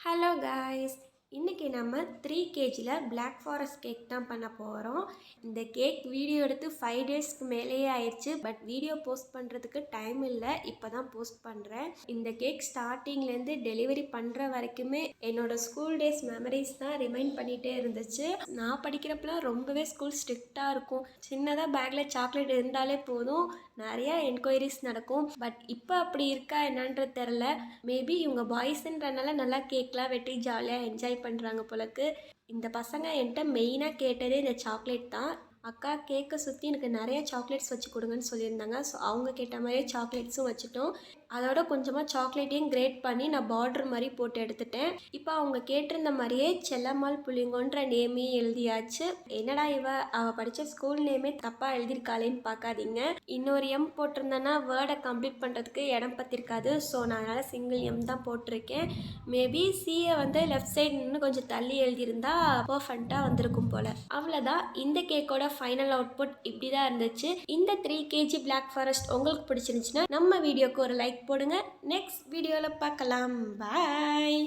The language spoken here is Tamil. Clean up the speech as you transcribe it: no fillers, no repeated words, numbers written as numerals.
ஹலோ காய்ஸ், இன்றைக்கி நம்ம 3 kg Black Forest கேக் தான் பண்ண போகிறோம். இந்த கேக் வீடியோ எடுத்து 5 டேஸ்க்கு மேலேயே ஆயிடுச்சு. பட் வீடியோ போஸ்ட் பண்ணுறதுக்கு டைம் இல்லை, இப்போ தான் போஸ்ட் பண்ணுறேன். இந்த கேக் ஸ்டார்டிங்லேருந்து டெலிவரி பண்ணுற வரைக்குமே என்னோடய ஸ்கூல் டேஸ் மெமரிஸ் தான் ரிமைண்ட் பண்ணிகிட்டே இருந்துச்சு. நான் படிக்கிறப்பலாம் ரொம்பவே ஸ்கூல் ஸ்ட்ரிக்டாக இருக்கும். சின்னதாக பேக்கில் சாக்லேட் இருந்தாலே போதும், நிறையா என்கொயரிஸ் நடக்கும். பட் இப்போ அப்படி இருக்கா என்னன்றது தெரில. மேபி இவங்க பாய்ஸுன்றனால நல்லா கேக்லாம் வெட்டி ஜாலியாக என்ஜாய் பண்ணுறாங்க போலக்கு. இந்த பசங்க என்கிட்ட மெயினாக கேட்டதே இந்த சாக்லேட் தான். அக்கா கேக்கை சுற்றி எனக்கு நிறைய சாக்லேட்ஸ் வச்சு கொடுங்கன்னு சொல்லியிருந்தாங்க. ஸோ அவங்க கேட்ட மாதிரியே சாக்லேட்ஸும் வச்சுட்டோம். அதோட கொஞ்சமாக சாக்லேட்டையும் கிரேட் பண்ணி நான் பார்டர் மாதிரி போட்டு எடுத்துட்டேன். இப்போ அவங்க கேட்டிருந்த மாதிரியே செல்லம்மாள் புளிங்கோன்ற நேமையும் எழுதியாச்சு. என்னடா அவள் படித்த ஸ்கூல் நேமே தப்பாக எழுதியிருக்காளேன்னு பார்க்காதீங்க. இன்னொரு எம் போட்டிருந்தேன்னா வேர்டை கம்ப்ளீட் பண்ணுறதுக்கு இடம் பற்றிருக்காது. ஸோ நான் அதனால் சிங்கிள் எம் தான் போட்டிருக்கேன். மேபி சியை லெஃப்ட் சைடு இன்னும் கொஞ்சம் தள்ளி எழுதியிருந்தா பர்ஃபெக்டாக வந்திருக்கும் போல். அவ்வளோதான், இந்த கேக்கோட ஃபைனல் அவுட்புட் இப்படி தான் இருந்துச்சு. இந்த 3 kg Black Forest உங்களுக்கு பிடிச்சிருந்துச்சுன்னா நம்ம வீடியோக்கு ஒரு லைக் போடுங்க. நெக்ஸ்ட் வீடியோவில் பார்க்கலாம். பாய்.